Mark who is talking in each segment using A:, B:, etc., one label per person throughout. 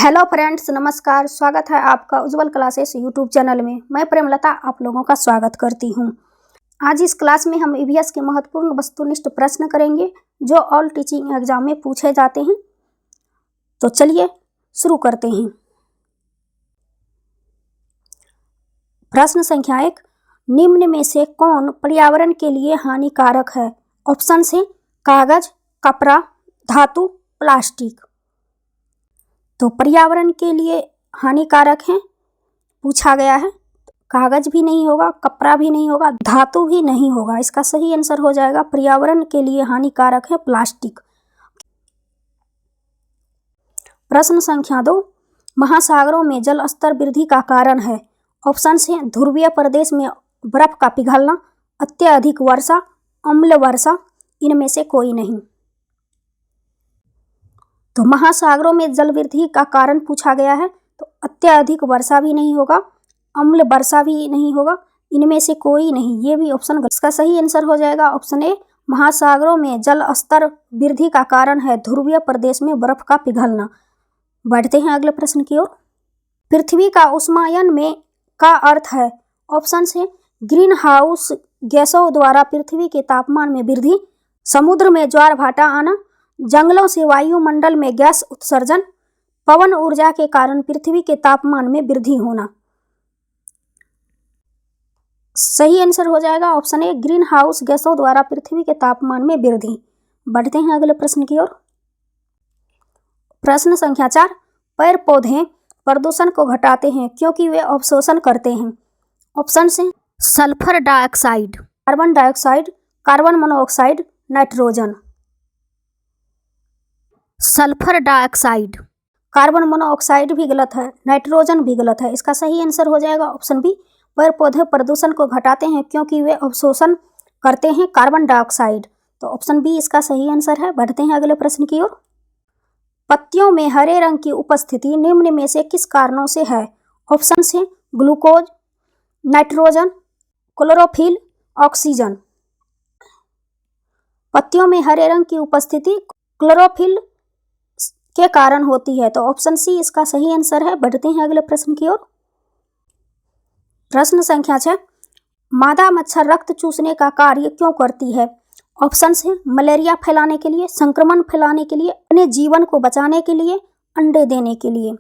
A: Hello friends, नमस्कार। स्वागत है आपका उज्जवल क्लासेस यूट्यूब चैनल में। मैं प्रेमलता आप लोगों का स्वागत करती हूं। आज इस क्लास में हम ईवीएस के महत्वपूर्ण वस्तुनिष्ठ प्रश्न करेंगे जो ऑल टीचिंग एग्जाम में पूछे जाते हैं। तो चलिए शुरू करते हैं। प्रश्न संख्या 1, निम्न में से कौन पर्यावरण के लिए हानिकारक है? ऑप्शन है कागज, कपड़ा, धातु, प्लास्टिक। तो पर्यावरण के लिए हानिकारक है पूछा गया है। कागज भी नहीं होगा, कपड़ा भी नहीं होगा, धातु भी नहीं होगा। इसका सही आंसर हो जाएगा पर्यावरण के लिए हानिकारक है प्लास्टिक। प्रश्न संख्या 2, महासागरों में जल स्तर वृद्धि का कारण है? ऑप्शन है ध्रुवीय प्रदेश में बर्फ का पिघलना, अत्यधिक वर्षा, अम्ल वर्षा, इनमें से कोई नहीं। तो महासागरों में जल वृद्धि का कारण पूछा गया है, तो अत्यधिक वर्षा भी नहीं होगा, अम्ल वर्षा भी नहीं होगा, इनमें से कोई नहीं। ये भी ऑप्शन गलत। इसका सही आंसर हो जाएगा ऑप्शन ए, महासागरों में जल स्तर वृद्धि का कारण है ध्रुवीय प्रदेश में बर्फ का पिघलना। बढ़ते हैं अगले प्रश्न की ओर। पृथ्वी का उष्मायन में का अर्थ है? ऑप्शन है ग्रीन हाउस गैसों द्वारा पृथ्वी के तापमान में वृद्धि, समुद्र में ज्वार भाटा आना, जंगलों से वायुमंडल में गैस उत्सर्जन, पवन ऊर्जा के कारण पृथ्वी के तापमान में वृद्धि होना। सही आंसर हो जाएगा ऑप्शन ए, ग्रीन हाउस गैसों द्वारा पृथ्वी के तापमान में वृद्धि। बढ़ते हैं अगले प्रश्न की ओर। प्रश्न संख्या 4, पेड़ पौधे प्रदूषण को घटाते हैं क्योंकि वे अवशोषण करते हैं। ऑप्शन से sulphur dioxide, carbon dioxide, carbon monoxide, nitrogen. Sulphur dioxide, carbon monoxide भी गलत है, नाइट्रोजन भी गलत है। इसका सही आंसर हो जाएगा ऑप्शन बी, पेड़ पौधे प्रदूषण को घटाते हैं क्योंकि वे अवशोषण करते हैं कार्बन डाइऑक्साइड। तो ऑप्शन बी इसका सही आंसर है। बढ़ते हैं अगले प्रश्न की ओर। पत्तियों में हरे रंग की उपस्थिति निम्न में से किस कारणों से है? ऑप्शन है ग्लूकोज, नाइट्रोजन, क्लोरोफिल, ऑक्सीजन। पत्तियों में हरे रंग की उपस्थिति क्लोरोफिल के कारण होती है। तो ऑप्शन सी इसका सही आंसर है। बढ़ते हैं अगले प्रश्न की ओर। प्रश्न संख्या 6, मादा मच्छर रक्त चूसने का कार्य क्यों करती है? ऑप्शन है मलेरिया फैलाने के लिए, संक्रमण फैलाने के लिए, अपने जीवन को बचाने के लिए, अंडे देने के लिए।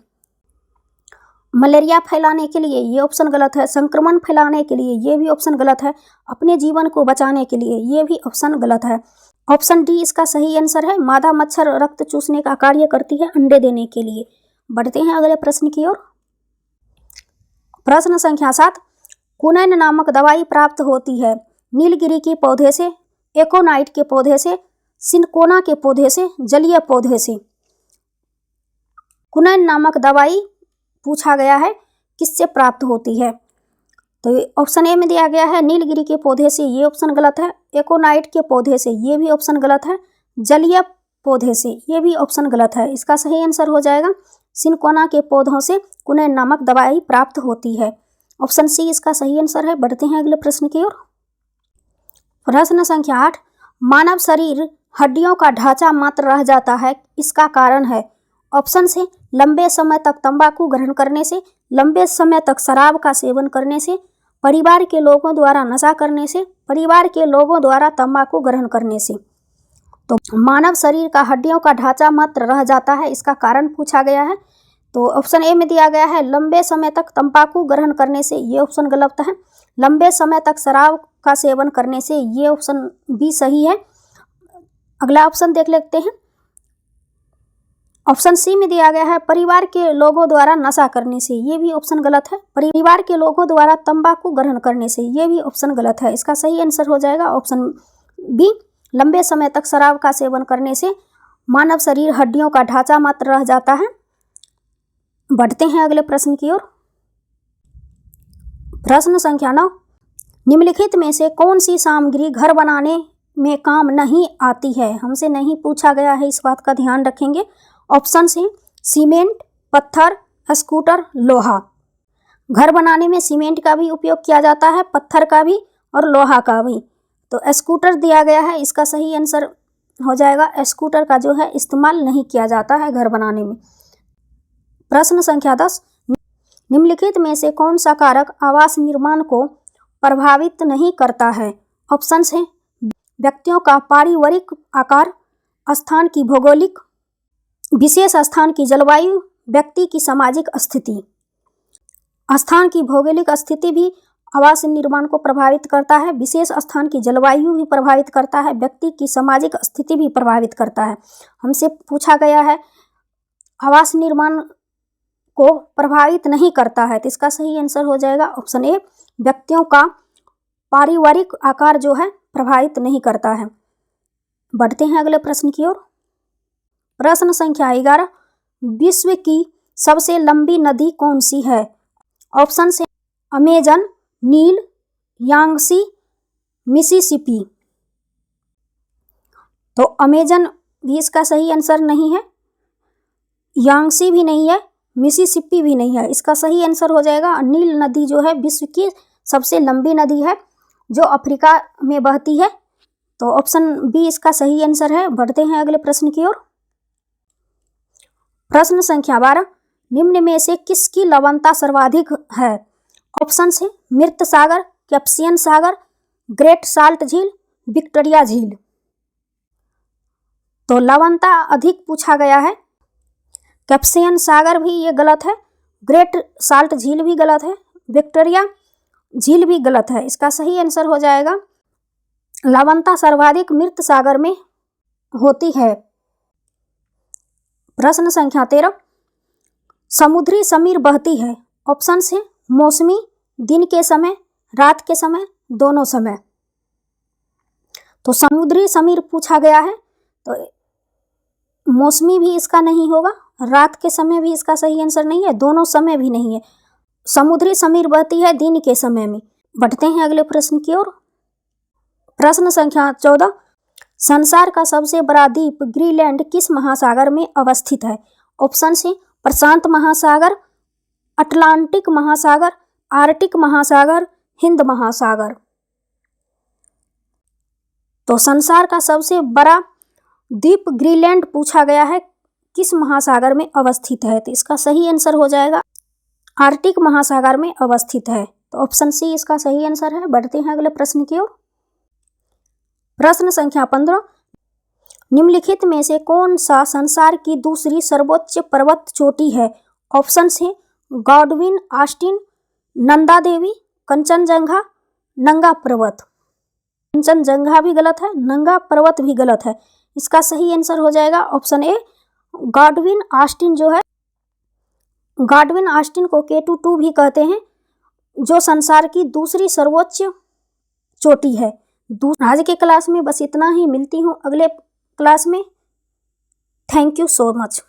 A: मलेरिया फैलाने के लिए ये ऑप्शन गलत है, संक्रमण फैलाने के लिए ये भी ऑप्शन गलत है, अपने जीवन को बचाने के लिए ये भी ऑप्शन गलत है। ऑप्शन डी इसका सही आंसर है, मादा मच्छर रक्त चूसने का कार्य करती है अंडे देने के लिए। बढ़ते हैं अगले प्रश्न की ओर। प्रश्न संख्या 7, कुनैन नामक दवाई प्राप्त होती है नीलगिरी के पौधे से, एकोनाइट के पौधे से, सिनकोना के पौधे से, जलीय पौधे से। कुनैन नामक दवाई पूछा गया है किससे प्राप्त होती है? तो ऑप्शन ए में दिया गया है नीलगिरी के पौधे से, ये ऑप्शन गलत है। एकोनाइट के पौधे से, ये भी ऑप्शन गलत है। जलीय पौधे से, ये भी ऑप्शन गलत है। इसका सही आंसर हो जाएगा सिनकोना के पौधों से कुनैन नामक दवाई प्राप्त होती है। ऑप्शन सी इसका सही आंसर है। बढ़ते हैं अगले प्रश्न की ओर। प्रश्न संख्या 8, मानव शरीर हड्डियों का ढांचा मात्र रह जाता है, इसका कारण है? ऑप्शन से लंबे समय तक तंबाकू ग्रहण करने से, लंबे समय तक शराब का सेवन करने से, परिवार के लोगों द्वारा नशा करने से, परिवार के लोगों द्वारा तंबाकू ग्रहण करने से। तो मानव शरीर का हड्डियों का ढांचा मात्र रह जाता है, इसका कारण पूछा गया है। तो ऑप्शन ए में दिया गया है लंबे समय तक तंबाकू ग्रहण करने से, ये ऑप्शन गलत है। लंबे समय तक शराब का सेवन करने से, ये ऑप्शन बी सही है। अगला ऑप्शन देख लेते हैं। ऑप्शन सी में दिया गया है परिवार के लोगों द्वारा नशा करने से, ये भी ऑप्शन गलत है। परिवार के लोगों द्वारा तंबाकू ग्रहण करने से, ये भी ऑप्शन गलत है। इसका सही आंसर हो जाएगा ऑप्शन बी, लंबे समय तक शराब का सेवन करने से मानव शरीर हड्डियों का ढांचा मात्र रह जाता है। बढ़ते हैं अगले प्रश्न की ओर। प्रश्न संख्या 9, निम्नलिखित में से कौन सी सामग्री घर बनाने में काम नहीं आती है? हमसे नहीं पूछा गया है, इस बात का ध्यान रखेंगे। ऑप्शन है सीमेंट, पत्थर, स्कूटर, लोहा। घर बनाने में सीमेंट का भी उपयोग किया जाता है, पत्थर का भी और लोहा का भी। तो स्कूटर दिया गया है, इसका सही आंसर हो जाएगा स्कूटर का जो है इस्तेमाल नहीं किया जाता है घर बनाने में। प्रश्न संख्या 10, निम्नलिखित में से कौन सा कारक आवास निर्माण को प्रभावित नहीं करता है? ऑप्शन है व्यक्तियों का पारिवारिक आकार, स्थान की भौगोलिक, विशेष स्थान की जलवायु, व्यक्ति की सामाजिक स्थिति। स्थान की भौगोलिक स्थिति भी आवास निर्माण को प्रभावित करता है, विशेष स्थान की जलवायु भी प्रभावित करता है, व्यक्ति की सामाजिक स्थिति भी प्रभावित करता है। हमसे पूछा गया है आवास निर्माण को प्रभावित नहीं करता है, तो इसका सही आंसर हो जाएगा ऑप्शन ए, व्यक्तियों का पारिवारिक आकार जो है प्रभावित नहीं करता है। बढ़ते हैं अगले प्रश्न की ओर। प्रश्न संख्या 11, विश्व की सबसे लंबी नदी कौन सी है? ऑप्शन से अमेजन, नील, यांगसी, मिसिसिपी। तो अमेजन भी इसका सही आंसर नहीं है, यांगसी भी नहीं है, मिसिसिपी भी नहीं है। इसका सही आंसर हो जाएगा नील नदी जो है विश्व की सबसे लंबी नदी है जो अफ्रीका में बहती है। तो ऑप्शन बी इसका सही आंसर है। बढ़ते हैं अगले प्रश्न की ओर। प्रश्न संख्या 12, निम्न में से किसकी लवणता सर्वाधिक है? ऑप्शन है मृत सागर, कैप्सियन सागर, ग्रेट साल्ट झील, विक्टोरिया झील। तो लवणता अधिक पूछा गया है, कैप्सियन सागर भी ये गलत है, ग्रेट साल्ट झील भी गलत है, विक्टोरिया झील भी गलत है। इसका सही आंसर हो जाएगा लवणता सर्वाधिक मृत सागर में होती है। प्रश्न संख्या 13, समुद्री समीर बहती है। ऑप्शन है मौसमी, दिन के समय, रात के समय, दोनों समय। तो समुद्री समीर पूछा गया है, तो मौसमी भी इसका नहीं होगा, रात के समय भी इसका सही आंसर नहीं है, दोनों समय भी नहीं है। समुद्री समीर बहती है दिन के समय में। बढ़ते हैं अगले प्रश्न की ओर। प्रश्न संख्या 14, संसार का सबसे बड़ा द्वीप ग्रीनलैंड किस महासागर में अवस्थित है? ऑप्शन है प्रशांत महासागर, अटलांटिक महासागर, आर्कटिक महासागर, हिंद महासागर। तो संसार का सबसे बड़ा द्वीप ग्रीनलैंड पूछा गया है किस महासागर में अवस्थित है? तो इसका सही आंसर हो जाएगा आर्कटिक महासागर में अवस्थित है। तो ऑप्शन सी इसका सही आंसर है। बढ़ते हैं अगले प्रश्न की ओर। प्रश्न संख्या 15, निम्नलिखित में से कौन सा संसार की दूसरी सर्वोच्च पर्वत चोटी है? ऑप्शन है गॉडविन ऑस्टिन, नंदा देवी, कंचनजंगा, नंगा पर्वत। कंचनजंगा भी गलत है, नंगा पर्वत भी गलत है। इसका सही आंसर हो जाएगा ऑप्शन ए, गॉडविन ऑस्टिन जो है, गॉडविन ऑस्टिन को K22 भी कहते हैं, जो संसार की दूसरी सर्वोच्च चोटी है। आज के क्लास में बस इतना ही, मिलती हूँ अगले क्लास में। Thank you so much.